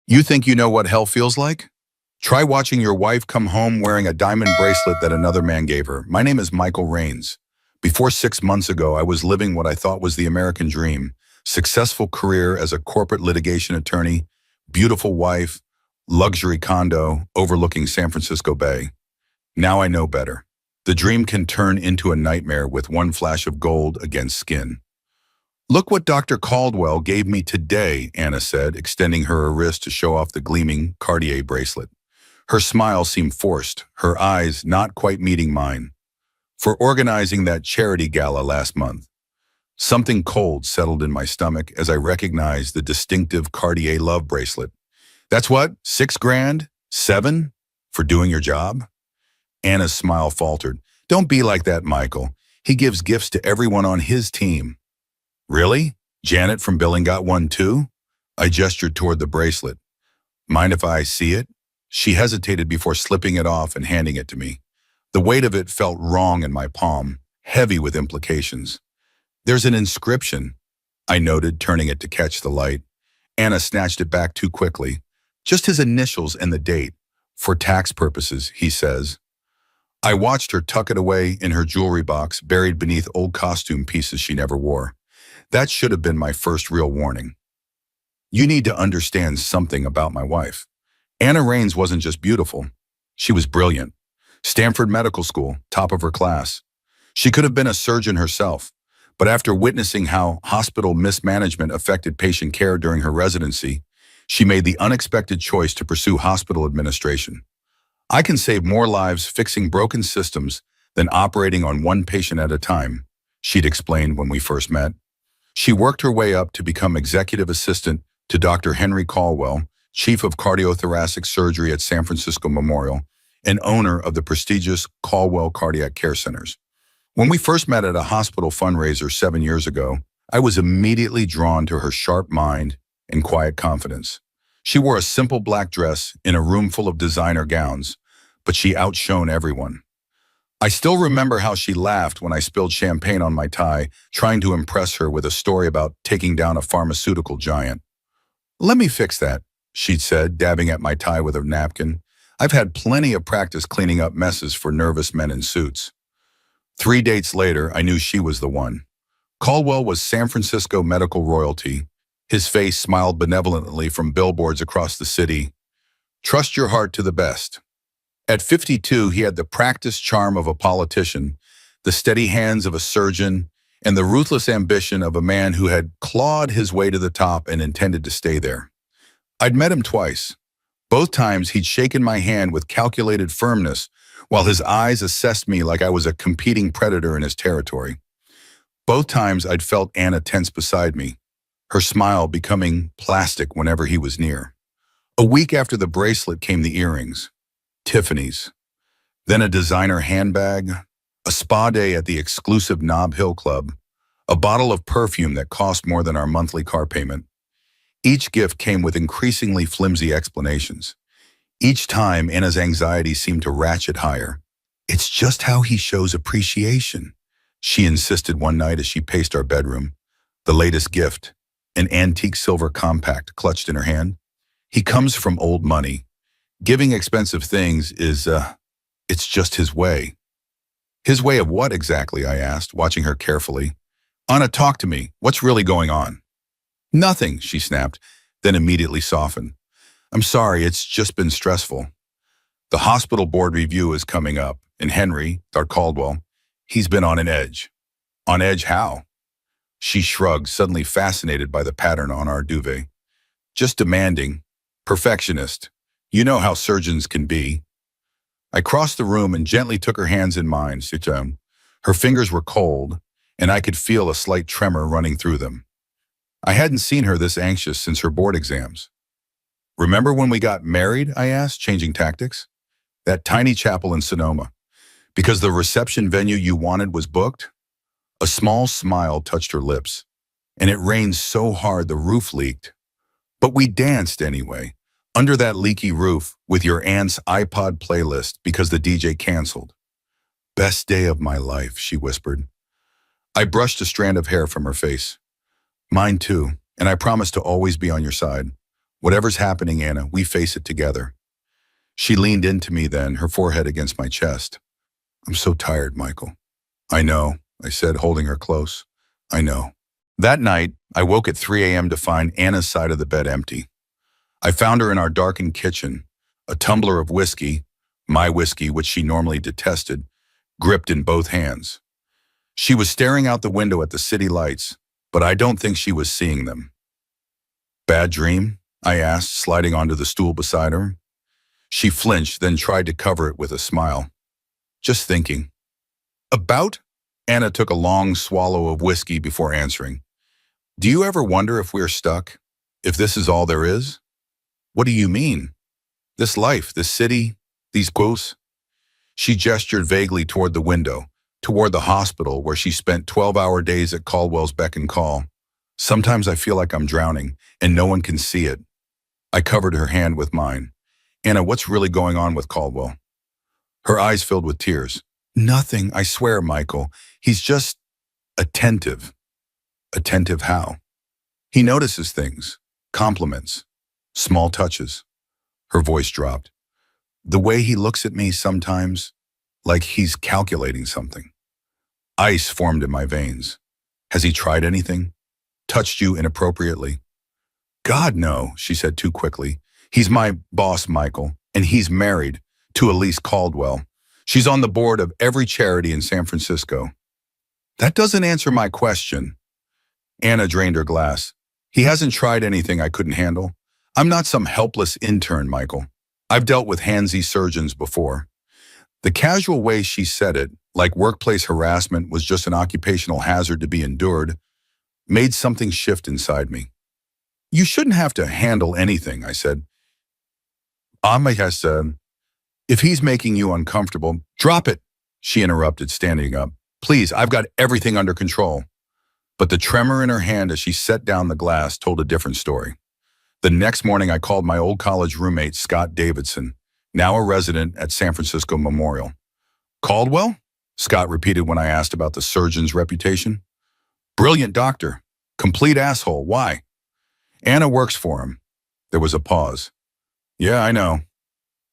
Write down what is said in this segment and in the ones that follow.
You think you know what hell feels like? Try watching your wife come home wearing a diamond bracelet that another man gave her. My name is Michael Rains. Before 6 months ago, I was living what I thought was the American dream. Successful career as a corporate litigation attorney, beautiful wife, luxury condo overlooking San Francisco Bay. Now I know better. The dream can turn into a nightmare with one flash of gold against skin. Look what Dr. Caldwell gave me today, Anna said, extending her wrist to show off the gleaming Cartier bracelet. Her smile seemed forced, her eyes not quite meeting mine. For organizing that charity gala last month. Something cold settled in my stomach as I recognized the distinctive Cartier love bracelet. That's what? 6 grand? 7? For doing your job? Anna's smile faltered. Don't be like that, Michael. He gives gifts to everyone on his team. Really? Janet from billing got one too? I gestured toward the bracelet. Mind if I see it? She hesitated before slipping it off and handing it to me. The weight of it felt wrong in my palm, heavy with implications. There's an inscription, I noted, turning it to catch the light. Anna snatched it back too quickly. Just his initials and the date. For tax purposes, he says. I watched her tuck it away in her jewelry box, buried beneath old costume pieces she never wore. That should have been my first real warning. You need to understand something about my wife. Anna Rains wasn't just beautiful. She was brilliant. Stanford Medical School, top of her class. She could have been a surgeon herself, but after witnessing how hospital mismanagement affected patient care during her residency, she made the unexpected choice to pursue hospital administration. I can save more lives fixing broken systems than operating on one patient at a time, she'd explained when we first met. She worked her way up to become executive assistant to Dr. Henry Caldwell, chief of cardiothoracic surgery at San Francisco Memorial, and owner of the prestigious Caldwell Cardiac Care Centers. When we first met at a hospital fundraiser 7 years ago, I was immediately drawn to her sharp mind and quiet confidence. She wore a simple black dress in a room full of designer gowns, but she outshone everyone. I still remember how she laughed when I spilled champagne on my tie, trying to impress her with a story about taking down a pharmaceutical giant. Let me fix that, she'd said, dabbing at my tie with a napkin. I've had plenty of practice cleaning up messes for nervous men in suits. 3 dates later, I knew she was the one. Caldwell was San Francisco medical royalty. His face smiled benevolently from billboards across the city. Trust your heart to the best. At 52, he had the practiced charm of a politician, the steady hands of a surgeon, and the ruthless ambition of a man who had clawed his way to the top and intended to stay there. I'd met him twice. Both times he'd shaken my hand with calculated firmness, while his eyes assessed me like I was a competing predator in his territory. Both times I'd felt Anna tense beside me, her smile becoming plastic whenever he was near. A week after the bracelet came the earrings. Tiffany's, then a designer handbag, a spa day at the exclusive Nob Hill Club, a bottle of perfume that cost more than our monthly car payment. Each gift came with increasingly flimsy explanations. Each time, Anna's anxiety seemed to ratchet higher. It's just how he shows appreciation, she insisted one night as she paced our bedroom. The latest gift, an antique silver compact clutched in her hand. He comes from old money. Giving expensive things is, it's just his way. His way of what exactly, I asked, watching her carefully. Anna, talk to me. What's really going on? Nothing, she snapped, then immediately softened. I'm sorry, it's just been stressful. The hospital board review is coming up, and Henry, Dr. Caldwell, he's been on an edge. On edge how? She shrugged, suddenly fascinated by the pattern on our duvet. Just demanding. Perfectionist. You know how surgeons can be. I crossed the room and gently took her hands in mine, Sutung. Her fingers were cold, and I could feel a slight tremor running through them. I hadn't seen her this anxious since her board exams. Remember when we got married, I asked, changing tactics? That tiny chapel in Sonoma. Because the reception venue you wanted was booked? A small smile touched her lips, and it rained so hard the roof leaked. But we danced anyway. Under that leaky roof, with your aunt's iPod playlist because the DJ canceled. Best day of my life, she whispered. I brushed a strand of hair from her face. Mine too, and I promise to always be on your side. Whatever's happening, Anna, we face it together. She leaned into me then, her forehead against my chest. I'm so tired, Michael. I know, I said, holding her close. I know. That night, I woke at 3 a.m. to find Anna's side of the bed empty. I found her in our darkened kitchen, a tumbler of whiskey, my whiskey, which she normally detested, gripped in both hands. She was staring out the window at the city lights, but I don't think she was seeing them. Bad dream? I asked, sliding onto the stool beside her. She flinched, then tried to cover it with a smile. Just thinking. About? Anna took a long swallow of whiskey before answering. Do you ever wonder if we're stuck? If this is all there is? What do you mean? This life, this city, these ghosts? She gestured vaguely toward the window, toward the hospital where she spent 12-hour days at Caldwell's beck and call. Sometimes I feel like I'm drowning, and no one can see it. I covered her hand with mine. Anna, what's really going on with Caldwell? Her eyes filled with tears. Nothing, I swear, Michael. He's just attentive. Attentive how? He notices things, compliments, small touches. Her voice dropped. The way he looks at me sometimes, like he's calculating something. Ice formed in my veins. Has he tried anything? Touched you inappropriately? God, no, she said too quickly. He's my boss, Michael, and he's married to Elise Caldwell. She's on the board of every charity in San Francisco. That doesn't answer my question. Anna drained her glass. He hasn't tried anything I couldn't handle. I'm not some helpless intern, Michael. I've dealt with handsy surgeons before. The casual way she said it, like workplace harassment was just an occupational hazard to be endured, made something shift inside me. You shouldn't have to handle anything, I said. Amma has said, if he's making you uncomfortable, drop it, she interrupted, standing up. Please, I've got everything under control. But the tremor in her hand as she set down the glass told a different story. The next morning, I called my old college roommate, Scott Davidson, now a resident at San Francisco Memorial. Caldwell? Scott repeated when I asked about the surgeon's reputation. Brilliant doctor. Complete asshole. Why? Anna works for him. There was a pause. Yeah, I know.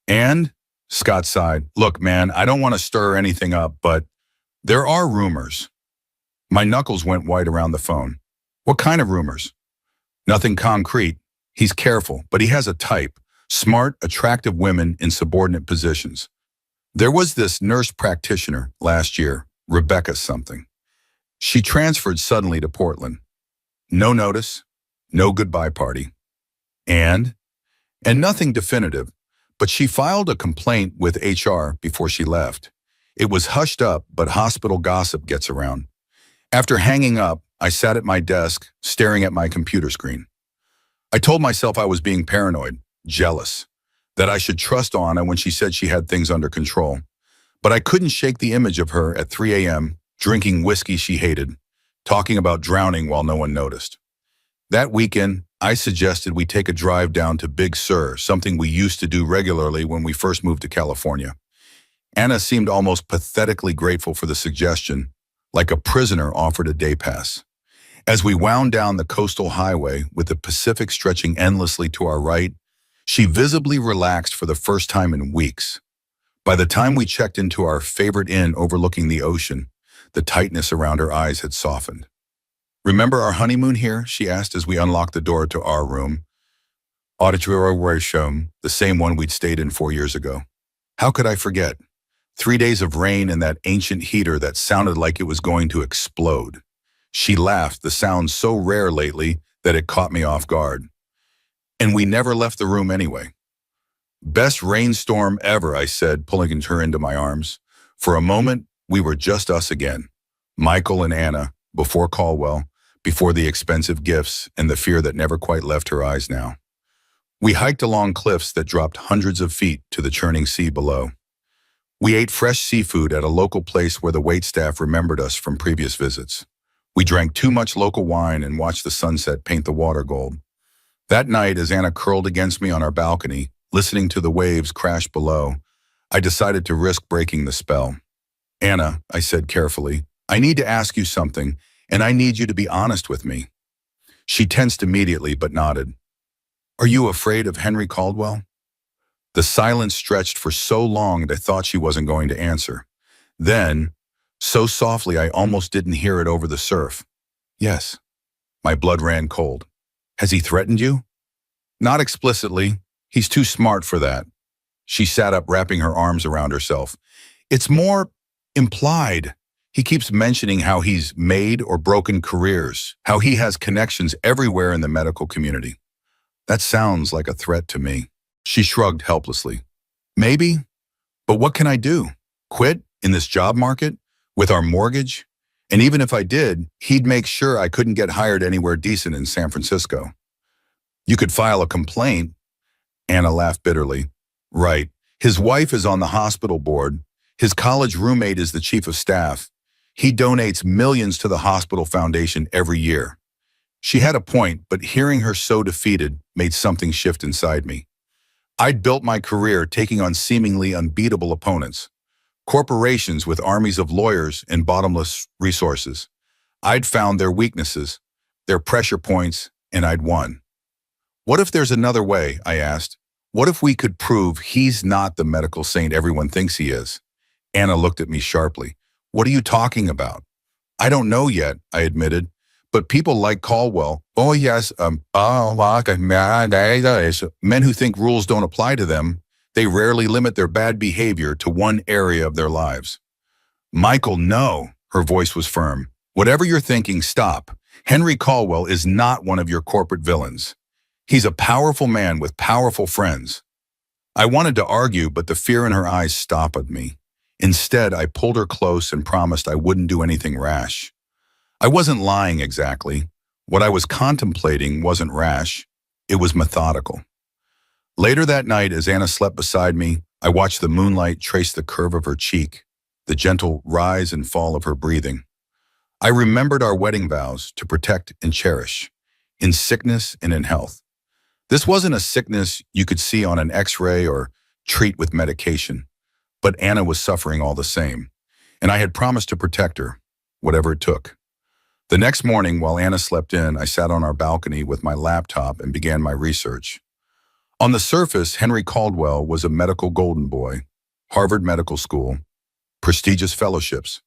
And? Scott sighed. Look, man, I don't want to stir anything up, but there are rumors. My knuckles went white around the phone. What kind of rumors? Nothing concrete. He's careful, but he has a type. Smart, attractive women in subordinate positions. There was this nurse practitioner last year, Rebecca something. She transferred suddenly to Portland. No notice, no goodbye party. And nothing definitive, but she filed a complaint with HR before she left. It was hushed up, but hospital gossip gets around. After hanging up, I sat at my desk, staring at my computer screen. I told myself I was being paranoid, jealous, that I should trust Anna when she said she had things under control. But I couldn't shake the image of her at 3 a.m., drinking whiskey she hated, talking about drowning while no one noticed. That weekend, I suggested we take a drive down to Big Sur, something we used to do regularly when we first moved to California. Anna seemed almost pathetically grateful for the suggestion, like a prisoner offered a day pass. As we wound down the coastal highway with the Pacific stretching endlessly to our right, she visibly relaxed for the first time in weeks. By the time we checked into our favorite inn overlooking the ocean, the tightness around her eyes had softened. Remember our honeymoon here? She asked as we unlocked the door to our room. Auditorium, the same one we'd stayed in 4 years ago. How could I forget? 3 days of rain and that ancient heater that sounded like it was going to explode. She laughed, the sound so rare lately that it caught me off guard. And we never left the room anyway. Best rainstorm ever, I said, pulling her into my arms. For a moment, we were just us again. Michael and Anna, before Caldwell, before the expensive gifts and the fear that never quite left her eyes now. We hiked along cliffs that dropped hundreds of feet to the churning sea below. We ate fresh seafood at a local place where the waitstaff remembered us from previous visits. We drank too much local wine and watched the sunset paint the water gold. That night, as Anna curled against me on our balcony, listening to the waves crash below, I decided to risk breaking the spell. Anna, I said carefully, I need to ask you something, and I need you to be honest with me. She tensed immediately but nodded. Are you afraid of Henry Caldwell? The silence stretched for so long that I thought she wasn't going to answer. Then, so softly I almost didn't hear it over the surf. Yes. My blood ran cold. Has he threatened you? Not explicitly. He's too smart for that. She sat up, wrapping her arms around herself. It's more implied. He keeps mentioning how he's made or broken careers, how he has connections everywhere in the medical community. That sounds like a threat to me. She shrugged helplessly. Maybe, but what can I do? Quit in this job market? With our mortgage? And even if I did, he'd make sure I couldn't get hired anywhere decent in San Francisco. You could file a complaint. Anna laughed bitterly. Right. His wife is on the hospital board. His college roommate is the chief of staff. He donates millions to the hospital foundation every year. She had a point, but hearing her so defeated made something shift inside me. I'd built my career taking on seemingly unbeatable opponents. Corporations with armies of lawyers and bottomless resources. I'd found their weaknesses, their pressure points, and I'd won. What if there's another way, I asked. What if we could prove he's not the medical saint everyone thinks he is? Anna looked at me sharply. What are you talking about? I don't know yet, I admitted. But people like Caldwell, men who think rules don't apply to them, they rarely limit their bad behavior to one area of their lives. Michael, no, her voice was firm. Whatever you're thinking, stop. Henry Caldwell is not one of your corporate villains. He's a powerful man with powerful friends. I wanted to argue, but the fear in her eyes stopped me. Instead, I pulled her close and promised I wouldn't do anything rash. I wasn't lying exactly. What I was contemplating wasn't rash. It was methodical. Later that night, as Anna slept beside me, I watched the moonlight trace the curve of her cheek, the gentle rise and fall of her breathing. I remembered our wedding vows to protect and cherish, in sickness and in health. This wasn't a sickness you could see on an X-ray or treat with medication, but Anna was suffering all the same, and I had promised to protect her, whatever it took. The next morning, while Anna slept in, I sat on our balcony with my laptop and began my research. On the surface, Henry Caldwell was a medical golden boy, Harvard Medical School, prestigious fellowships,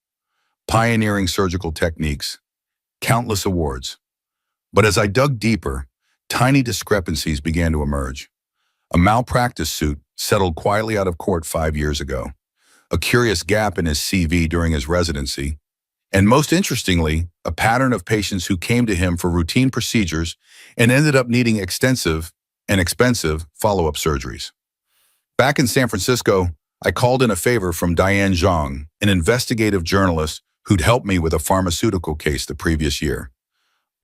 pioneering surgical techniques, countless awards. But as I dug deeper, tiny discrepancies began to emerge. A malpractice suit settled quietly out of court 5 years ago, a curious gap in his CV during his residency, and most interestingly, a pattern of patients who came to him for routine procedures and ended up needing extensive and expensive follow-up surgeries. Back in San Francisco, I called in a favor from Diane Zhang, an investigative journalist who'd helped me with a pharmaceutical case the previous year.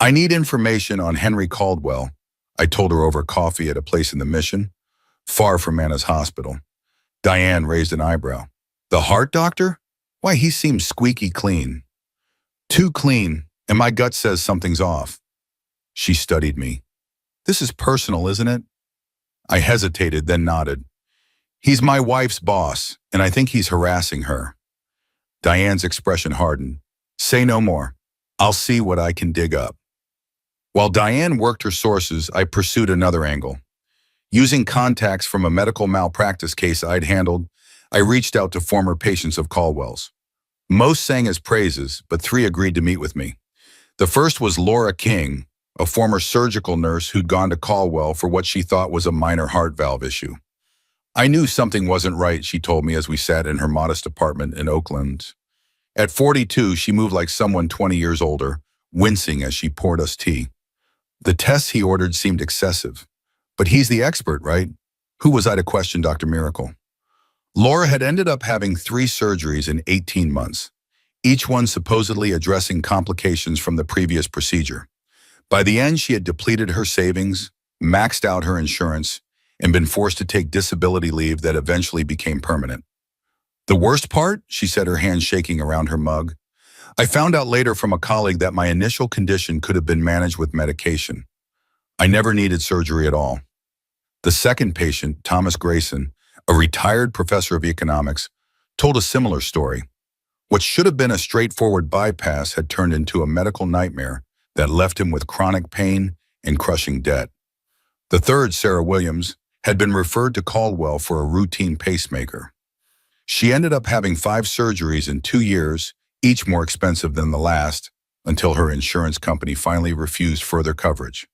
I need information on Henry Caldwell, I told her over coffee at a place in the Mission, far from Anna's hospital. Diane raised an eyebrow. The heart doctor? Why, he seems squeaky clean. Too clean, and my gut says something's off. She studied me. This is personal, isn't it? I hesitated, then nodded. He's my wife's boss, and I think he's harassing her. Diane's expression hardened. Say no more. I'll see what I can dig up. While Diane worked her sources, I pursued another angle. Using contacts from a medical malpractice case I'd handled, I reached out to former patients of Caldwell's. Most sang his praises, but 3 agreed to meet with me. The first was Laura King, a former surgical nurse who'd gone to Caldwell for what she thought was a minor heart valve issue. I knew something wasn't right, she told me as we sat in her modest apartment in Oakland. At 42, she moved like someone 20 years older, wincing as she poured us tea. The tests he ordered seemed excessive. But he's the expert, right? Who was I to question Dr. Miracle? Laura had ended up having 3 surgeries in 18 months, each one supposedly addressing complications from the previous procedure. By the end, she had depleted her savings, maxed out her insurance, and been forced to take disability leave that eventually became permanent. The worst part, she said, her hand shaking around her mug, I found out later from a colleague that my initial condition could have been managed with medication. I never needed surgery at all. The second patient, Thomas Grayson, a retired professor of economics, told a similar story. What should have been a straightforward bypass had turned into a medical nightmare that left him with chronic pain and crushing debt. The third, Sarah Williams, had been referred to Caldwell for a routine pacemaker. She ended up having 5 surgeries in 2 years, each more expensive than the last, until her insurance company finally refused further coverage.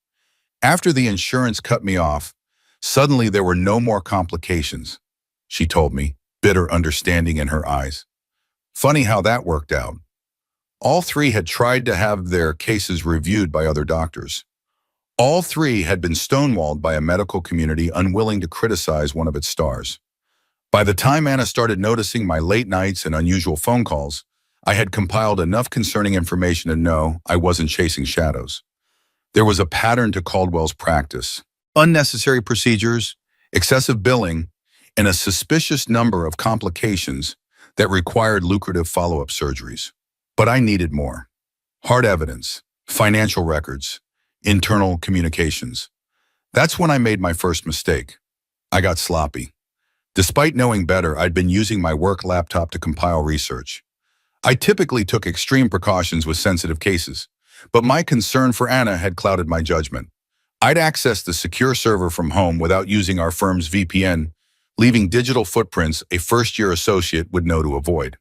After the insurance cut me off, suddenly there were no more complications, she told me, bitter understanding in her eyes. Funny how that worked out. All 3 had tried to have their cases reviewed by other doctors. All 3 had been stonewalled by a medical community unwilling to criticize one of its stars. By the time Anna started noticing my late nights and unusual phone calls, I had compiled enough concerning information to know I wasn't chasing shadows. There was a pattern to Caldwell's practice: unnecessary procedures, excessive billing, and a suspicious number of complications that required lucrative follow-up surgeries. But I needed more. Hard evidence, financial records, internal communications. That's when I made my first mistake. I got sloppy. Despite knowing better, I'd been using my work laptop to compile research. I typically took extreme precautions with sensitive cases, but my concern for Anna had clouded my judgment. I'd accessed the secure server from home without using our firm's VPN, leaving digital footprints a first-year associate would know to avoid.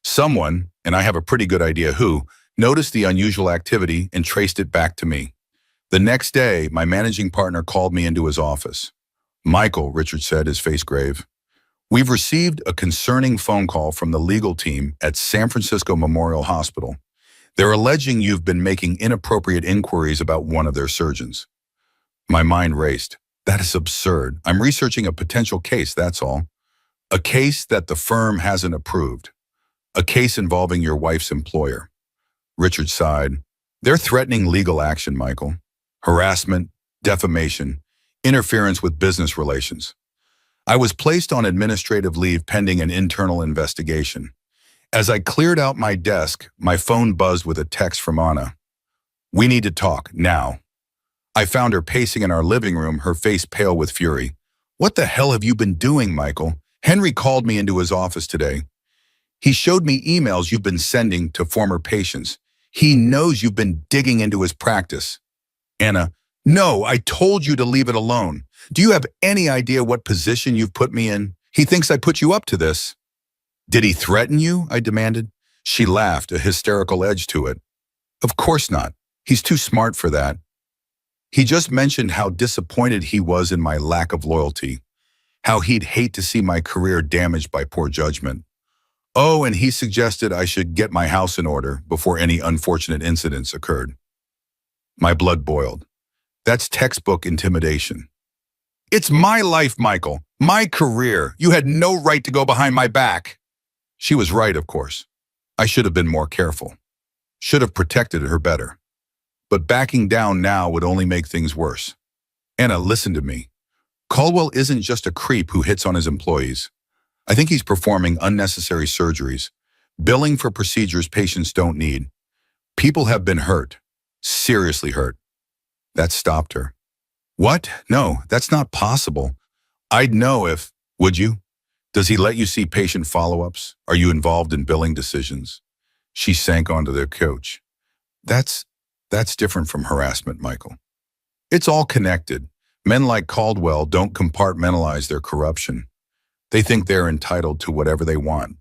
Someone, and I have a pretty good idea who, noticed the unusual activity and traced it back to me. The next day, my managing partner called me into his office. "Michael," Richard said, his face grave, "we've received a concerning phone call from the legal team at San Francisco Memorial Hospital. They're alleging you've been making inappropriate inquiries about one of their surgeons." My mind raced. That is absurd. I'm researching a potential case, that's all. A case that the firm hasn't approved. A case involving your wife's employer. Richard sighed. "They're threatening legal action, Michael. Harassment, defamation, interference with business relations." I was placed on administrative leave pending an internal investigation. As I cleared out my desk, my phone buzzed with a text from Anna. "We need to talk, now." I found her pacing in our living room, her face pale with fury. "What the hell have you been doing, Michael? Henry called me into his office today. He showed me emails you've been sending to former patients. He knows you've been digging into his practice." Anna: "No, I told you to leave it alone. Do you have any idea what position you've put me in? He thinks I put you up to this." "Did he threaten you?" I demanded. She laughed, a hysterical edge to it. "Of course not. He's too smart for that. He just mentioned how disappointed he was in my lack of loyalty, how he'd hate to see my career damaged by poor judgment. Oh, and he suggested I should get my house in order before any unfortunate incidents occurred." My blood boiled. That's textbook intimidation. "It's my life, Michael. My career. You had no right to go behind my back." She was right, of course. I should have been more careful. Should have protected her better. But backing down now would only make things worse. "Anna, listen to me. Caldwell isn't just a creep who hits on his employees. I think he's performing unnecessary surgeries, billing for procedures patients don't need. People have been hurt. Seriously hurt." That stopped her. "What? No, that's not possible. I'd know if..." "Would you? Does he let you see patient follow-ups? Are you involved in billing decisions?" She sank onto their couch. That's different from harassment, Michael. It's all connected. Men like Caldwell don't compartmentalize their corruption. They think they're entitled to whatever they want.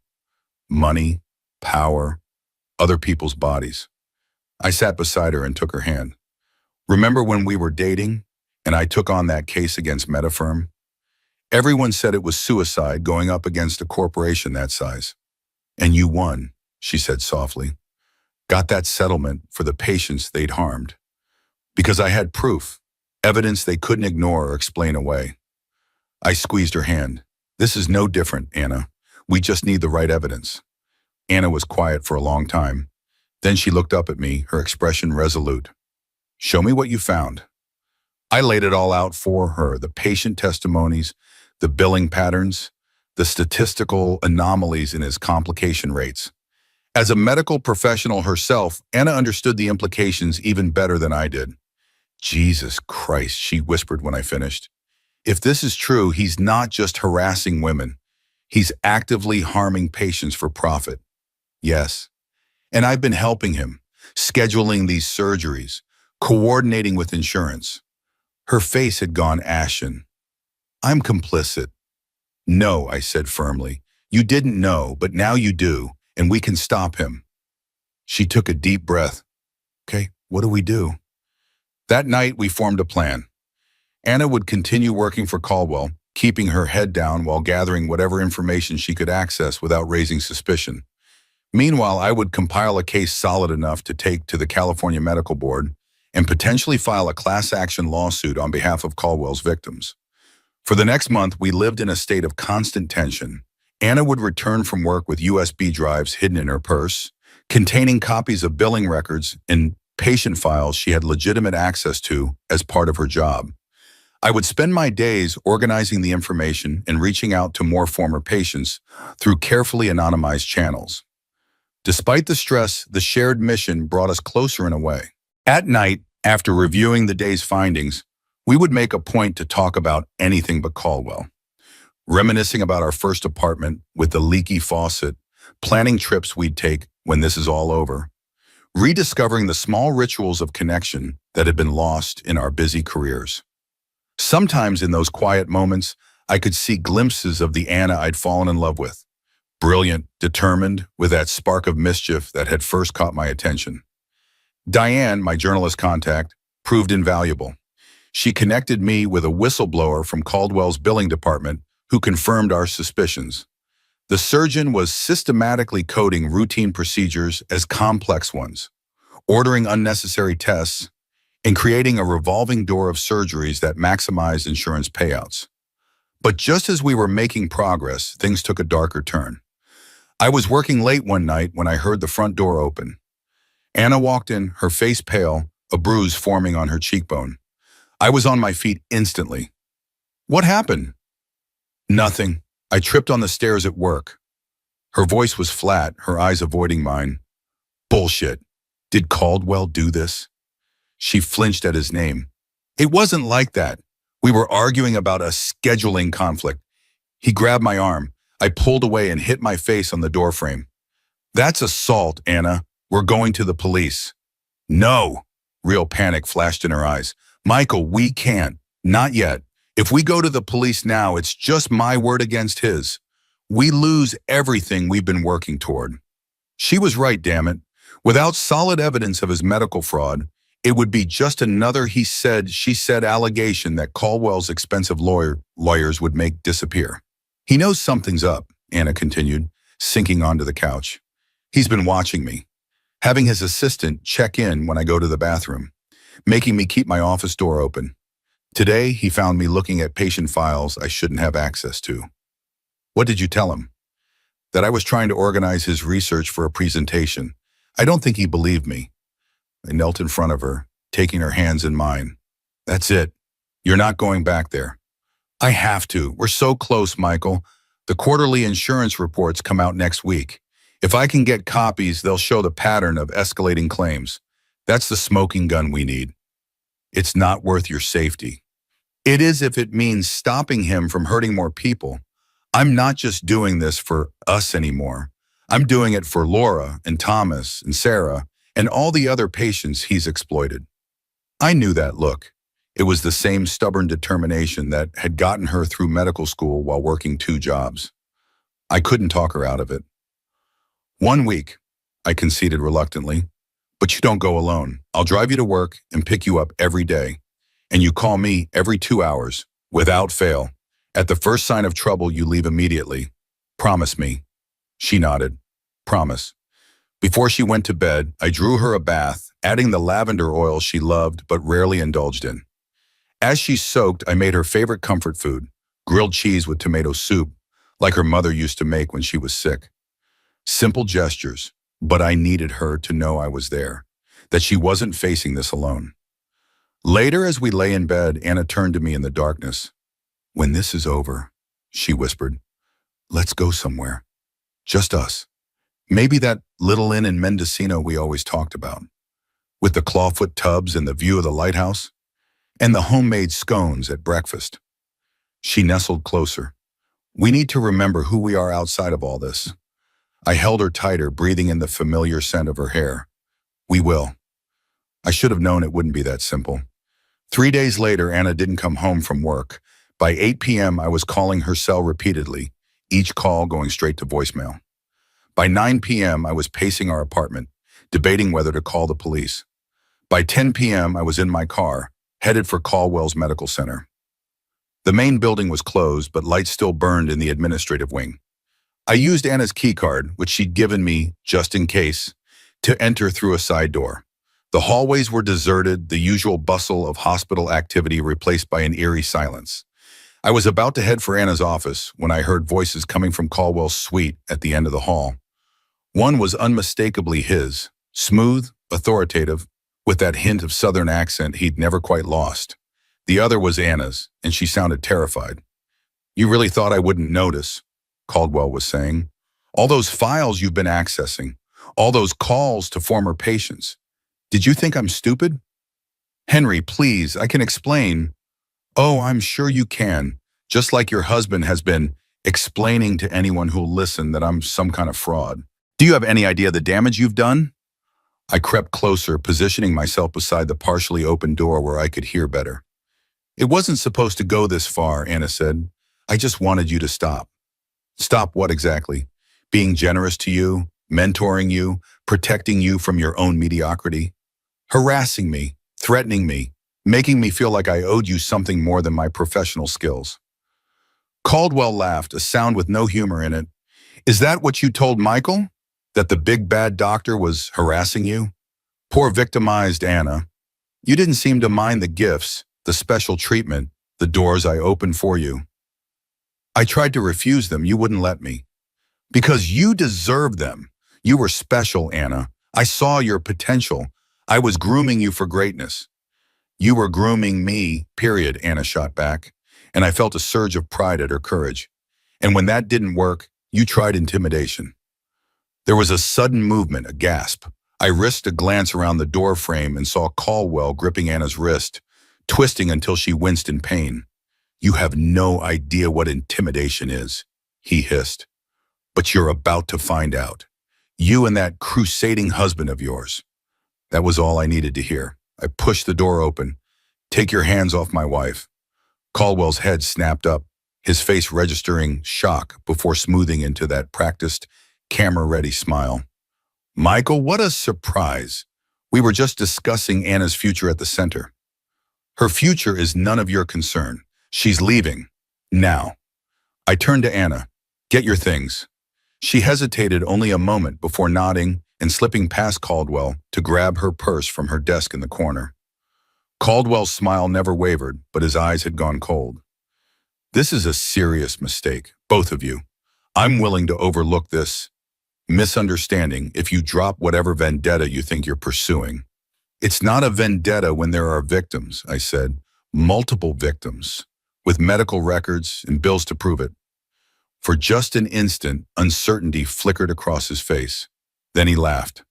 Money, power, other people's bodies. I sat beside her and took her hand. "Remember when we were dating and I took on that case against Metafirm? Everyone said it was suicide going up against a corporation that size. And you won," she said softly. "Got that settlement for the patients they'd harmed. Because I had proof, evidence they couldn't ignore or explain away." I squeezed her hand. "This is no different, Anna. We just need the right evidence." Anna was quiet for a long time. Then she looked up at me, her expression resolute. "Show me what you found." I laid it all out for her, the patient testimonies, the billing patterns, the statistical anomalies in his complication rates. As a medical professional herself, Anna understood the implications even better than I did. "Jesus Christ," she whispered when I finished. "If this is true, he's not just harassing women. He's actively harming patients for profit." "Yes. And I've been helping him, scheduling these surgeries, coordinating with insurance. Her face had gone ashen. I'm complicit. No, I said firmly. You didn't know, but now you do, and we can stop him. She took a deep breath. Okay, what do we do? That night, we formed a plan. Anna would continue working for Caldwell, keeping her head down while gathering whatever information she could access without raising suspicion. Meanwhile, I would compile a case solid enough to take to the California Medical Board and potentially file a class action lawsuit on behalf of Caldwell's victims. For the next month, we lived in a state of constant tension. Anna would return from work with USB drives hidden in her purse, containing copies of billing records and patient files she had legitimate access to as part of her job. I would spend my days organizing the information and reaching out to more former patients through carefully anonymized channels. Despite the stress, the shared mission brought us closer in a way. At night, after reviewing the day's findings, we would make a point to talk about anything but Caldwell, reminiscing about our first apartment with the leaky faucet, planning trips we'd take when this is all over, rediscovering the small rituals of connection that had been lost in our busy careers. Sometimes in those quiet moments, I could see glimpses of the Anna I'd fallen in love with, brilliant, determined, with that spark of mischief that had first caught my attention. Diane, my journalist contact, proved invaluable. She connected me with a whistleblower from Caldwell's billing department who confirmed our suspicions. The surgeon was systematically coding routine procedures as complex ones, ordering unnecessary tests, and creating a revolving door of surgeries that maximized insurance payouts. But just as we were making progress, things took a darker turn. I was working late one night when I heard the front door open. Anna walked in, her face pale, a bruise forming on her cheekbone. I was on my feet instantly. What happened? Nothing. I tripped on the stairs at work. Her voice was flat, her eyes avoiding mine. Bullshit. Did Caldwell do this? She flinched at his name. It wasn't like that. We were arguing about a scheduling conflict. He grabbed my arm. I pulled away and hit my face on the doorframe. That's assault, Anna. We're going to the police. No. Real panic flashed in her eyes. Michael, we can't. Not yet. If we go to the police now, it's just my word against his. We lose everything we've been working toward. She was right, damn it. Without solid evidence of his medical fraud, it would be just another he said, she said allegation that Caldwell's expensive lawyers would make disappear. He knows something's up, Anna continued, sinking onto the couch. He's been watching me, having his assistant check in when I go to the bathroom, making me keep my office door open. Today, he found me looking at patient files I shouldn't have access to. What did you tell him? That I was trying to organize his research for a presentation. I don't think he believed me. I knelt in front of her, taking her hands in mine. That's it. You're not going back there. I have to. We're so close, Michael. The quarterly insurance reports come out next week. If I can get copies, they'll show the pattern of escalating claims. That's the smoking gun we need. It's not worth your safety. It is if it means stopping him from hurting more people. I'm not just doing this for us anymore. I'm doing it for Laura and Thomas and Sarah and all the other patients he's exploited. I knew that look. It was the same stubborn determination that had gotten her through medical school while working 2 jobs. I couldn't talk her out of it. 1 week, I conceded reluctantly. But you don't go alone. I'll drive you to work and pick you up every day. And you call me every 2 hours, without fail. At the first sign of trouble, you leave immediately. Promise me. She nodded. Promise. Before she went to bed, I drew her a bath, adding the lavender oil she loved but rarely indulged in. As she soaked, I made her favorite comfort food, grilled cheese with tomato soup, like her mother used to make when she was sick. Simple gestures, but I needed her to know I was there, that she wasn't facing this alone. Later, as we lay in bed, Anna turned to me in the darkness. When this is over, she whispered, let's go somewhere. Just us. Maybe that little inn in Mendocino we always talked about, with the clawfoot tubs and the view of the lighthouse, and the homemade scones at breakfast. She nestled closer. We need to remember who we are outside of all this. I held her tighter, breathing in the familiar scent of her hair. We will. I should have known it wouldn't be that simple. 3 days later, Anna didn't come home from work. By 8 p.m., I was calling her cell repeatedly, each call going straight to voicemail. By 9 p.m., I was pacing our apartment, debating whether to call the police. By 10 p.m., I was in my car, headed for Caldwell's medical center. The main building was closed, but lights still burned in the administrative wing. I used Anna's keycard, which she'd given me just in case, to enter through a side door. The hallways were deserted, the usual bustle of hospital activity replaced by an eerie silence. I was about to head for Anna's office when I heard voices coming from Caldwell's suite at the end of the hall. One was unmistakably his, smooth, authoritative, with that hint of Southern accent he'd never quite lost. The other was Anna's, and she sounded terrified. "You really thought I wouldn't notice," Caldwell was saying. "All those files you've been accessing, all those calls to former patients. Did you think I'm stupid?" "Henry, please, I can explain." "Oh, I'm sure you can, just like your husband has been explaining to anyone who'll listen that I'm some kind of fraud. Do you have any idea the damage you've done?" I crept closer, positioning myself beside the partially open door where I could hear better. "It wasn't supposed to go this far," Anna said. "I just wanted you to stop." "Stop what exactly? Being generous to you, mentoring you, protecting you from your own mediocrity? Harassing me, threatening me, making me feel like I owed you something more than my professional skills." Caldwell laughed, a sound with no humor in it. "Is that what you told Michael? That the big bad doctor was harassing you? Poor victimized Anna. You didn't seem to mind the gifts, the special treatment, the doors I opened for you." "I tried to refuse them, you wouldn't let me." "Because you deserved them. You were special, Anna. I saw your potential. I was grooming you for greatness." "You were grooming me, period," Anna shot back, and I felt a surge of pride at her courage. "And when that didn't work, you tried intimidation." There was a sudden movement, a gasp. I risked a glance around the door frame and saw Caldwell gripping Anna's wrist, twisting until she winced in pain. "You have no idea what intimidation is," he hissed. "But you're about to find out. You and that crusading husband of yours." That was all I needed to hear. I pushed the door open. "Take your hands off my wife." Caldwell's head snapped up, his face registering shock before smoothing into that practiced, camera-ready smile. "Michael, what a surprise. We were just discussing Anna's future at the center." "Her future is none of your concern. She's leaving. Now." I turned to Anna. "Get your things." She hesitated only a moment before nodding and slipping past Caldwell to grab her purse from her desk in the corner. Caldwell's smile never wavered, but his eyes had gone cold. "This is a serious mistake, both of you. I'm willing to overlook this misunderstanding if you drop whatever vendetta you think you're pursuing." "It's not a vendetta when there are victims," I said. "Multiple victims, with medical records and bills to prove it." For just an instant, uncertainty flickered across his face. Then he laughed.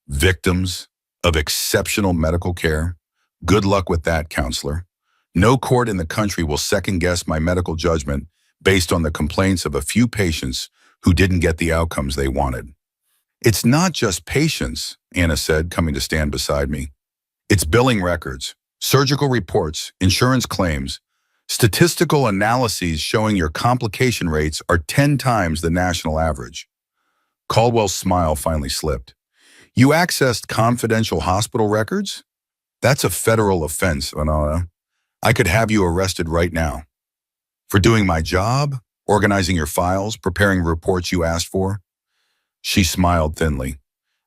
"Victims of exceptional medical care? Good luck with that, counselor. No court in the country will second-guess my medical judgment based on the complaints of a few patients who didn't get the outcomes they wanted." "It's not just patients," Anna said, coming to stand beside me. "It's billing records, surgical reports, insurance claims, statistical analyses showing your complication rates are 10 times the national average." Caldwell's smile finally slipped. "You accessed confidential hospital records? That's a federal offense, Anna. I could have you arrested right now." "For doing my job? Organizing your files, preparing reports you asked for?" She smiled thinly.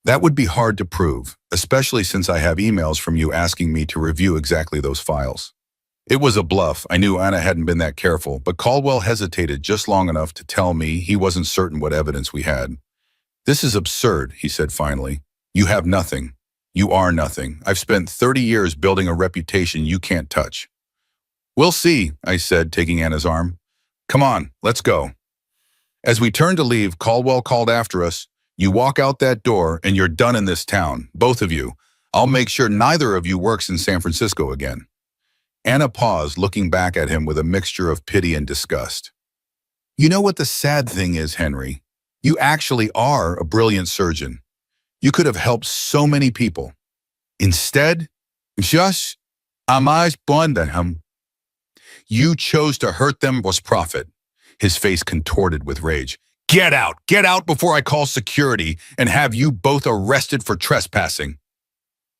"That would be hard to prove, especially since I have emails from you asking me to review exactly those files." It was a bluff. I knew Anna hadn't been that careful, but Caldwell hesitated just long enough to tell me he wasn't certain what evidence we had. "This is absurd," he said finally. "You have nothing. You are nothing. I've spent 30 years building a reputation you can't touch." "We'll see," I said, taking Anna's arm. "Come on, let's go." As we turned to leave, Caldwell called after us. "You walk out that door and you're done in this town, both of you. I'll make sure neither of you works in San Francisco again." Anna paused, looking back at him with a mixture of pity and disgust. "You know what the sad thing is, Henry? You actually are a brilliant surgeon. You could have helped so many people. Instead, just Amaz him. You chose to hurt them was profit. His face contorted with rage. Get out! Get out before I call security and have you both arrested for trespassing.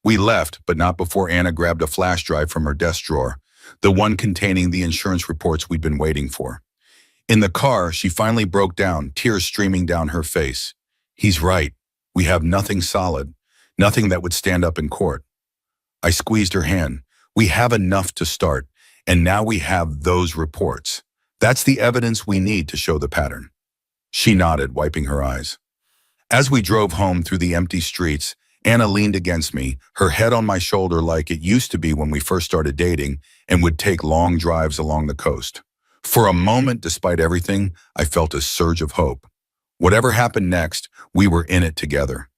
We left, but not before Anna grabbed a flash drive from her desk drawer, the one containing the insurance reports we'd been waiting for. In the car, she finally broke down, tears streaming down her face. He's right. We have nothing solid, nothing that would stand up in court. I squeezed her hand. We have enough to start, and now we have those reports. That's the evidence we need to show the pattern. She nodded, wiping her eyes. As we drove home through the empty streets, Anna leaned against me, her head on my shoulder like it used to be when we first started dating and would take long drives along the coast. For a moment, despite everything, I felt a surge of hope. Whatever happened next, we were in it together.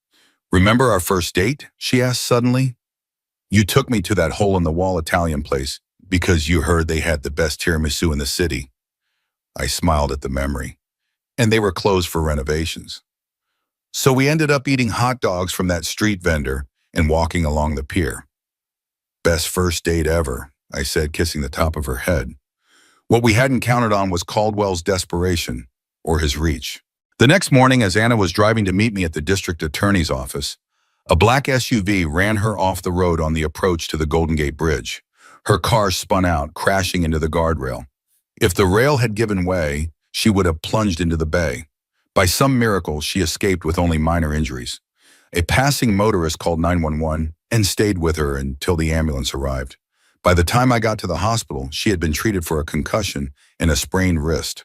Remember our first date? She asked suddenly. You took me to that hole-in-the-wall Italian place because you heard they had the best tiramisu in the city. I smiled at the memory. And they were closed for renovations. So we ended up eating hot dogs from that street vendor and walking along the pier. Best first date ever, I said, kissing the top of her head. What we hadn't counted on was Caldwell's desperation, or his reach. The next morning, as Anna was driving to meet me at the district attorney's office, a black SUV ran her off the road on the approach to the Golden Gate Bridge. Her car spun out, crashing into the guardrail. If the rail had given way, she would have plunged into the bay. By some miracle, she escaped with only minor injuries. A passing motorist called 911 and stayed with her until the ambulance arrived. By the time I got to the hospital, she had been treated for a concussion and a sprained wrist.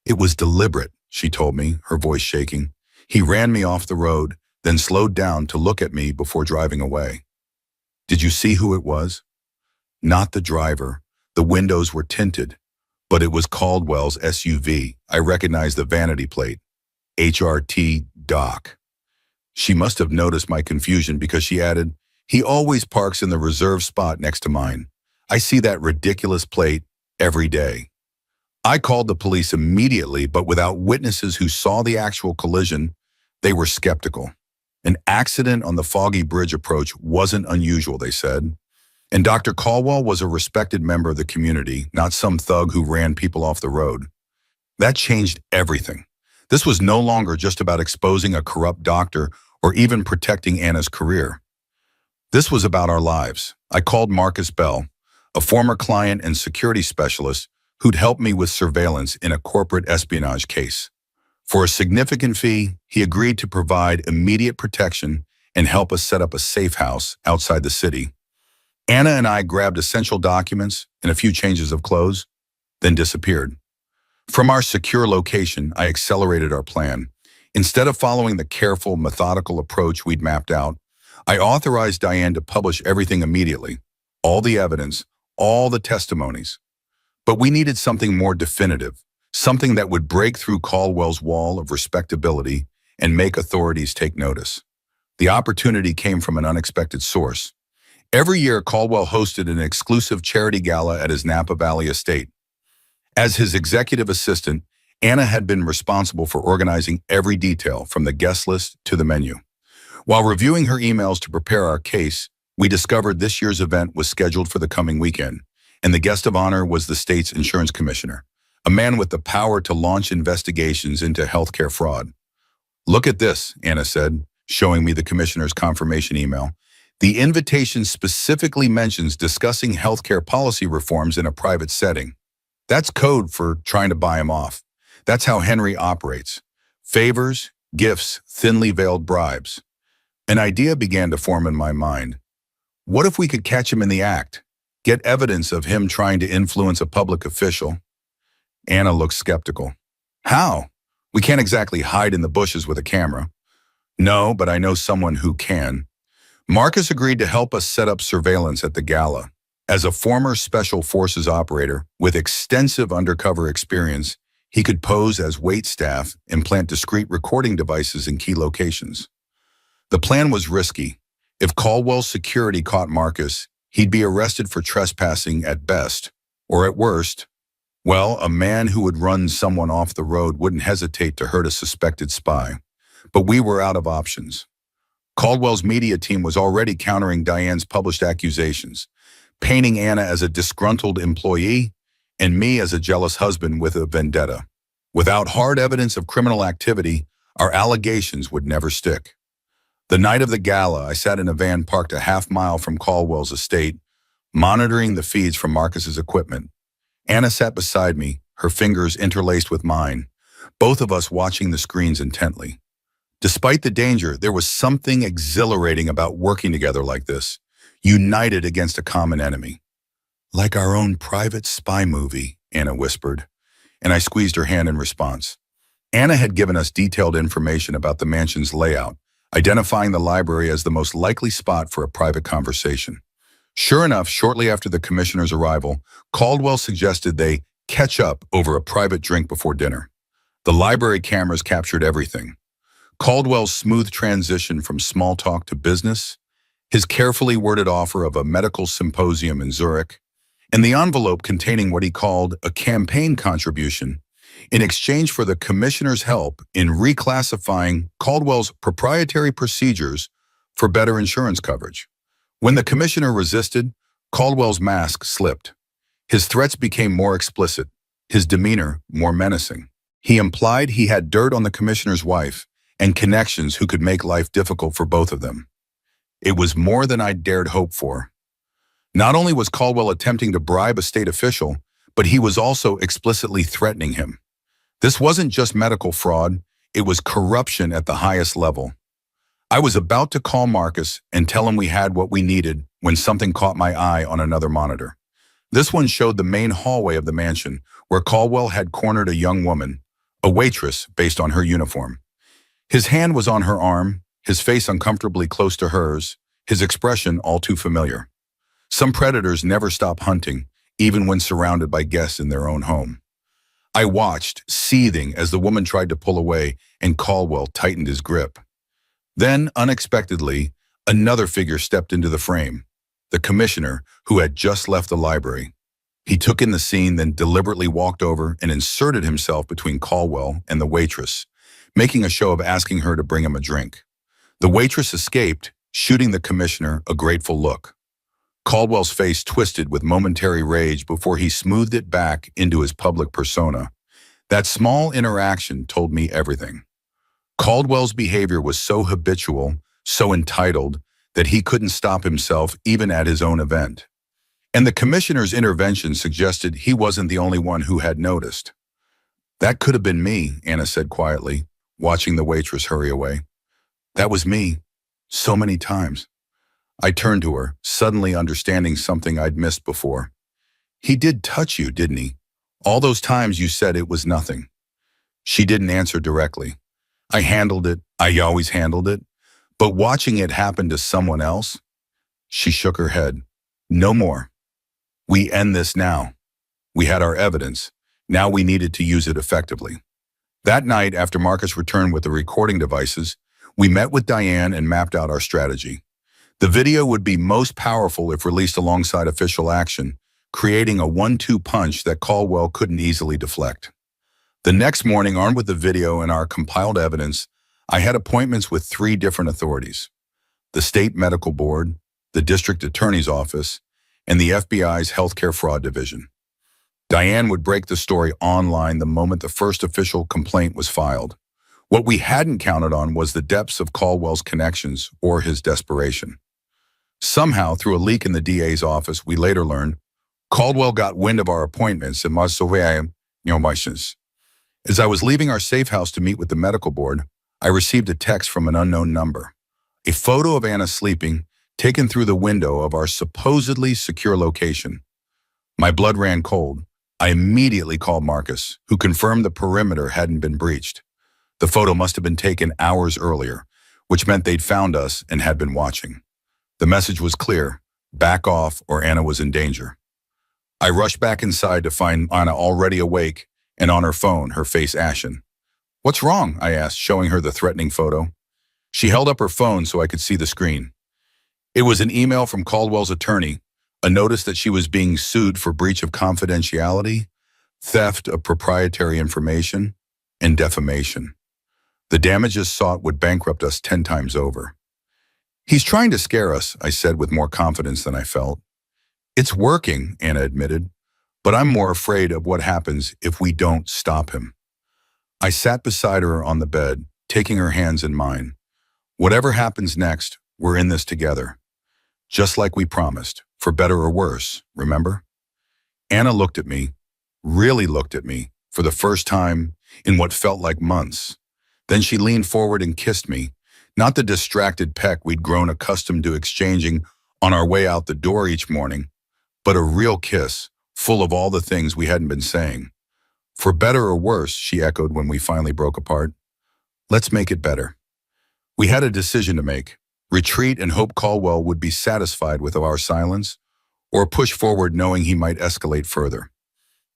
It was deliberate, she told me, her voice shaking. He ran me off the road, then slowed down to look at me before driving away. Did you see who it was? Not the driver. The windows were tinted, but it was Caldwell's SUV. I recognized the vanity plate. HRT Doc. She must have noticed my confusion because she added, he always parks in the reserved spot next to mine. I see that ridiculous plate every day. I called the police immediately, but without witnesses who saw the actual collision, they were skeptical. An accident on the foggy bridge approach wasn't unusual, they said. And Dr. Caldwell was a respected member of the community, not some thug who ran people off the road. That changed everything. This was no longer just about exposing a corrupt doctor or even protecting Anna's career. This was about our lives. I called Marcus Bell, a former client and security specialist who'd helped me with surveillance in a corporate espionage case. For a significant fee, he agreed to provide immediate protection and help us set up a safe house outside the city. Anna and I grabbed essential documents and a few changes of clothes, then disappeared. From our secure location, I accelerated our plan. Instead of following the careful, methodical approach we'd mapped out, I authorized Diane to publish everything immediately, all the evidence, all the testimonies. But we needed something more definitive, something that would break through Caldwell's wall of respectability and make authorities take notice. The opportunity came from an unexpected source. Every year, Caldwell hosted an exclusive charity gala at his Napa Valley estate. As his executive assistant, Anna had been responsible for organizing every detail from the guest list to the menu. While reviewing her emails to prepare our case, we discovered this year's event was scheduled for the coming weekend, and the guest of honor was the state's insurance commissioner, a man with the power to launch investigations into healthcare fraud. Look at this, Anna said, showing me the commissioner's confirmation email. The invitation specifically mentions discussing healthcare policy reforms in a private setting. That's code for trying to buy him off. That's how Henry operates. Favors, gifts, thinly veiled bribes. An idea began to form in my mind. What if we could catch him in the act? Get evidence of him trying to influence a public official? Anna looked skeptical. How? We can't exactly hide in the bushes with a camera. No, but I know someone who can. Marcus agreed to help us set up surveillance at the gala. As a former Special Forces operator with extensive undercover experience, he could pose as waitstaff and plant discreet recording devices in key locations. The plan was risky. If Caldwell's security caught Marcus, he'd be arrested for trespassing at best, or at worst, well, a man who would run someone off the road wouldn't hesitate to hurt a suspected spy. But we were out of options. Caldwell's media team was already countering Diane's published accusations. painting Anna as a disgruntled employee and me as a jealous husband with a vendetta. Without hard evidence of criminal activity, our allegations would never stick. The night of the gala, I sat in a van parked a half-mile from Caldwell's estate, monitoring the feeds from Marcus's equipment. Anna sat beside me, her fingers interlaced with mine, both of us watching the screens intently. Despite the danger, there was something exhilarating about working together like this, united against a common enemy. Like our own private spy movie, Anna whispered, and I squeezed her hand in response. Anna had given us detailed information about the mansion's layout, identifying the library as the most likely spot for a private conversation. Sure enough, shortly after the commissioner's arrival, Caldwell suggested they catch up over a private drink before dinner. The library cameras captured everything. Caldwell's smooth transition from small talk to business, his carefully worded offer of a medical symposium in Zurich, and the envelope containing what he called a campaign contribution in exchange for the commissioner's help in reclassifying Caldwell's proprietary procedures for better insurance coverage. When the commissioner resisted, Caldwell's mask slipped. His threats became more explicit, his demeanor more menacing. He implied he had dirt on the commissioner's wife and connections who could make life difficult for both of them. It was more than I dared hope for. Not only was Caldwell attempting to bribe a state official, but he was also explicitly threatening him. This wasn't just medical fraud, it was corruption at the highest level. I was about to call Marcus and tell him we had what we needed when something caught my eye on another monitor. This one showed the main hallway of the mansion, where Caldwell had cornered a young woman, a waitress based on her uniform. His hand was on her arm, his face uncomfortably close to hers, his expression all too familiar. Some predators never stop hunting, even when surrounded by guests in their own home. I watched, seething, as the woman tried to pull away and Caldwell tightened his grip. Then, unexpectedly, another figure stepped into the frame, the commissioner who had just left the library. He took in the scene, then deliberately walked over and inserted himself between Caldwell and the waitress, making a show of asking her to bring him a drink. The waitress escaped, shooting the commissioner a grateful look. Caldwell's face twisted with momentary rage before he smoothed it back into his public persona. That small interaction told me everything. Caldwell's behavior was so habitual, so entitled, that he couldn't stop himself even at his own event. And the commissioner's intervention suggested he wasn't the only one who had noticed. "That could have been me," Anna said quietly, watching the waitress hurry away. "That was me, so many times." I turned to her, suddenly understanding something I'd missed before. "He did touch you, didn't he? All those times you said it was nothing." She didn't answer directly. "I handled it. I always handled it. But watching it happen to someone else?" She shook her head. "No more. We end this now. We had our evidence. Now we needed to use it effectively." That night, after Marcus returned with the recording devices, we met with Diane and mapped out our strategy. The video would be most powerful if released alongside official action, creating a 1-2 punch that Caldwell couldn't easily deflect. The next morning, armed with the video and our compiled evidence, I had appointments with 3 different authorities: the State Medical Board, the District Attorney's Office, and the FBI's Healthcare Fraud Division. Diane would break the story online the moment the first official complaint was filed. What we hadn't counted on was the depths of Caldwell's connections or his desperation. Somehow, through a leak in the DA's office, we later learned, Caldwell got wind of our appointments and must surveil nos. As I was leaving our safe house to meet with the medical board, I received a text from an unknown number. A photo of Anna sleeping, taken through the window of our supposedly secure location. My blood ran cold. I immediately called Marcus, who confirmed the perimeter hadn't been breached. The photo must have been taken hours earlier, which meant they'd found us and had been watching. The message was clear: back off or Anna was in danger. I rushed back inside to find Anna already awake and on her phone, her face ashen. "What's wrong?" I asked, showing her the threatening photo. She held up her phone so I could see the screen. It was an email from Caldwell's attorney, a notice that she was being sued for breach of confidentiality, theft of proprietary information, and defamation. The damages sought would bankrupt us 10 times over. "He's trying to scare us," I said with more confidence than I felt. It's working, Anna admitted, but I'm more afraid of what happens if we don't stop him. I sat beside her on the bed, taking her hands in mine. Whatever happens next, we're in this together. Just like we promised, for better or worse, remember? Anna looked at me, really looked at me, for the first time in what felt like months. Then she leaned forward and kissed me, not the distracted peck we'd grown accustomed to exchanging on our way out the door each morning, but a real kiss, full of all the things we hadn't been saying. For better or worse, she echoed when we finally broke apart. Let's make it better. We had a decision to make. Retreat and hope Caldwell would be satisfied with our silence, or push forward knowing he might escalate further.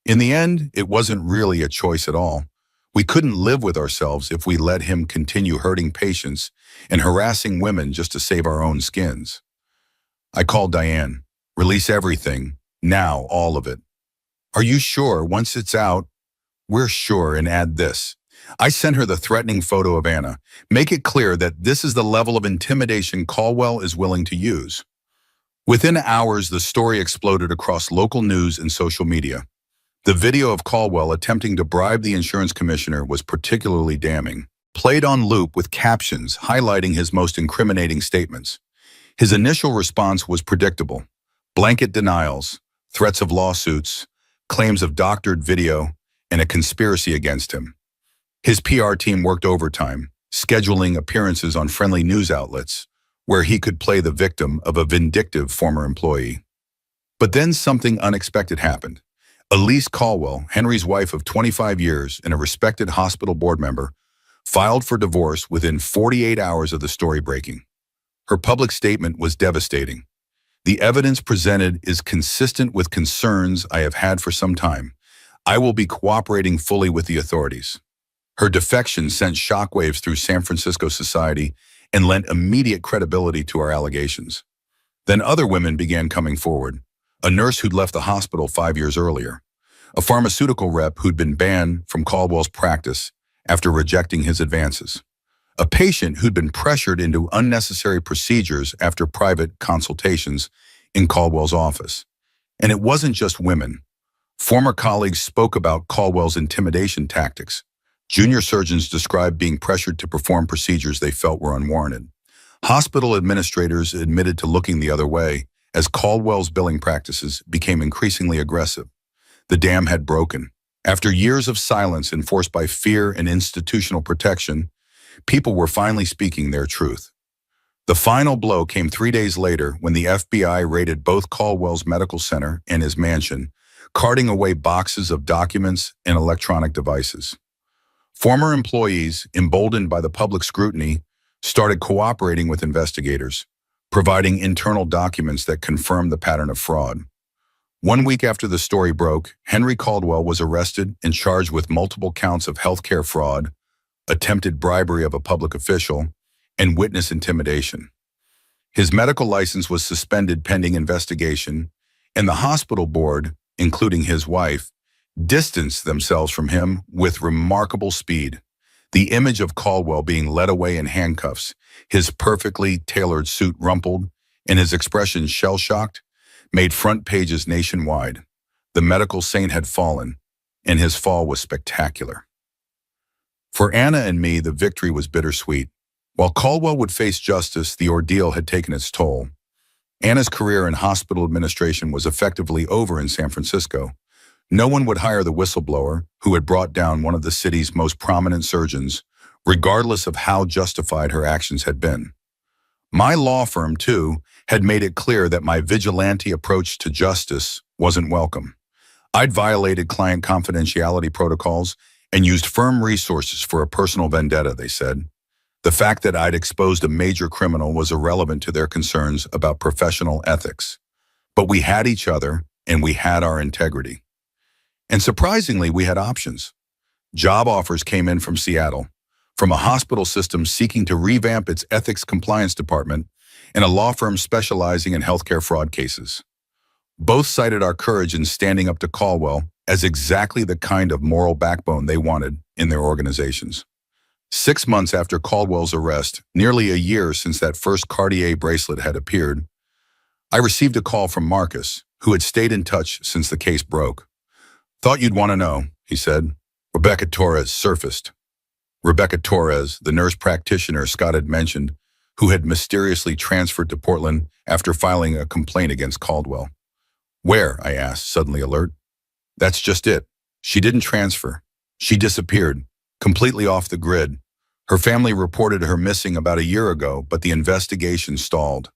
In the end, it wasn't really a choice at all. We couldn't live with ourselves if we let him continue hurting patients and harassing women just to save our own skins. I called Diane. Release everything. Now, all of it. Are you sure once it's out? We're sure, and add this. I sent her the threatening photo of Anna. Make it clear that this is the level of intimidation Caldwell is willing to use. Within hours, the story exploded across local news and social media. The video of Caldwell attempting to bribe the insurance commissioner was particularly damning, played on loop with captions highlighting his most incriminating statements. His initial response was predictable. Blanket denials, threats of lawsuits, claims of doctored video, and a conspiracy against him. His PR team worked overtime, scheduling appearances on friendly news outlets, where he could play the victim of a vindictive former employee. But then something unexpected happened. Elise Caldwell, Henry's wife of 25 years and a respected hospital board member, filed for divorce within 48 hours of the story breaking. Her public statement was devastating. The evidence presented is consistent with concerns I have had for some time. I will be cooperating fully with the authorities. Her defection sent shockwaves through San Francisco society and lent immediate credibility to our allegations. Then other women began coming forward. A nurse who'd left the hospital 5 years earlier. A pharmaceutical rep who'd been banned from Caldwell's practice after rejecting his advances. A patient who'd been pressured into unnecessary procedures after private consultations in Caldwell's office. And it wasn't just women. Former colleagues spoke about Caldwell's intimidation tactics. Junior surgeons described being pressured to perform procedures they felt were unwarranted. Hospital administrators admitted to looking the other way as Caldwell's billing practices became increasingly aggressive. The dam had broken. After years of silence enforced by fear and institutional protection, people were finally speaking their truth. The final blow came 3 days later when the FBI raided both Caldwell's medical center and his mansion, carting away boxes of documents and electronic devices. Former employees, emboldened by the public scrutiny, started cooperating with investigators, providing internal documents that confirmed the pattern of fraud. 1 week after the story broke, Henry Caldwell was arrested and charged with multiple counts of healthcare fraud, attempted bribery of a public official, and witness intimidation. His medical license was suspended pending investigation, and the hospital board, including his wife, distanced themselves from him with remarkable speed. The image of Caldwell being led away in handcuffs, his perfectly tailored suit rumpled, and his expression shell-shocked, made front pages nationwide. The medical saint had fallen, and his fall was spectacular. For Anna and me, the victory was bittersweet. While Caldwell would face justice, the ordeal had taken its toll. Anna's career in hospital administration was effectively over in San Francisco. No one would hire the whistleblower who had brought down one of the city's most prominent surgeons, regardless of how justified her actions had been. My law firm, too, had made it clear that my vigilante approach to justice wasn't welcome. I'd violated client confidentiality protocols and used firm resources for a personal vendetta, they said. The fact that I'd exposed a major criminal was irrelevant to their concerns about professional ethics. But we had each other, and we had our integrity. And surprisingly, we had options. Job offers came in from Seattle, from a hospital system seeking to revamp its ethics compliance department, and a law firm specializing in healthcare fraud cases. Both cited our courage in standing up to Caldwell as exactly the kind of moral backbone they wanted in their organizations. 6 months after Caldwell's arrest, nearly a year since that first Cartier bracelet had appeared, I received a call from Marcus, who had stayed in touch since the case broke. Thought you'd want to know, he said. Rebecca Torres surfaced. Rebecca Torres, the nurse practitioner Scott had mentioned, who had mysteriously transferred to Portland after filing a complaint against Caldwell. Where? I asked, suddenly alert. That's just it. She didn't transfer. She disappeared, completely off the grid. Her family reported her missing about a year ago, but the investigation stalled.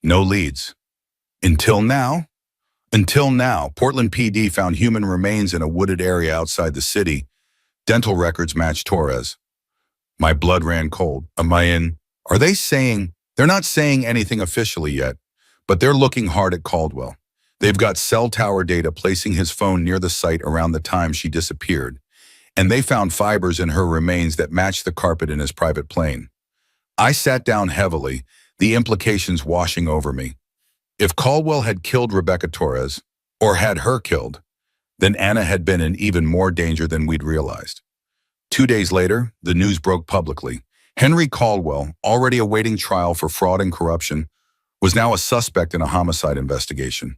No leads. Until now? Until now, Portland PD found human remains in a wooded area outside the city. Dental records matched Torres. My blood ran cold. Am I in? Are they saying? They're not saying anything officially yet, but they're looking hard at Caldwell. They've got cell tower data placing his phone near the site around the time she disappeared, and they found fibers in her remains that matched the carpet in his private plane. I sat down heavily, the implications washing over me. If Caldwell had killed Rebecca Torres, or had her killed, then Anna had been in even more danger than we'd realized. 2 days later, the news broke publicly. Henry Caldwell, already awaiting trial for fraud and corruption, was now a suspect in a homicide investigation.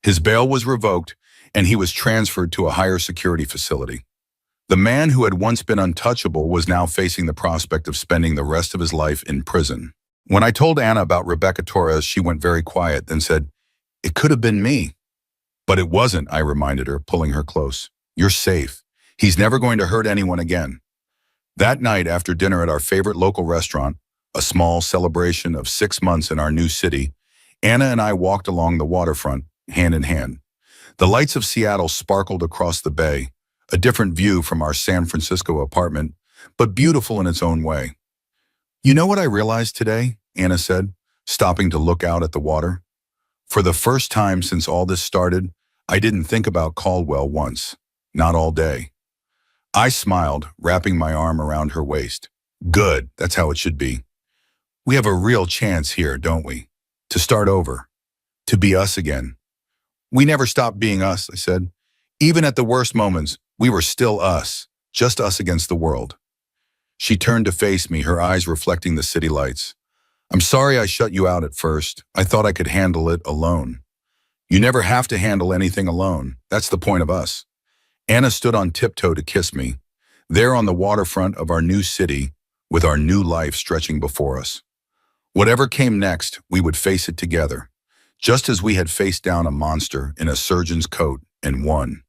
His bail was revoked, and he was transferred to a higher security facility. The man who had once been untouchable was now facing the prospect of spending the rest of his life in prison. When I told Anna about Rebecca Torres, she went very quiet, then said, "It could have been me." But it wasn't, I reminded her, pulling her close. You're safe. He's never going to hurt anyone again. That night, after dinner at our favorite local restaurant, a small celebration of 6 months in our new city, Anna and I walked along the waterfront, hand in hand. The lights of Seattle sparkled across the bay, a different view from our San Francisco apartment, but beautiful in its own way. You know what I realized today? Anna said, stopping to look out at the water. For the first time since all this started, I didn't think about Caldwell once, not all day. I smiled, wrapping my arm around her waist. Good, that's how it should be. We have a real chance here, don't we? To start over, to be us again. We never stopped being us, I said. Even at the worst moments, we were still us, just us against the world. She turned to face me, her eyes reflecting the city lights. I'm sorry I shut you out at first. I thought I could handle it alone. You never have to handle anything alone. That's the point of us. Anna stood on tiptoe to kiss me, there on the waterfront of our new city, with our new life stretching before us. Whatever came next, we would face it together, just as we had faced down a monster in a surgeon's coat and won.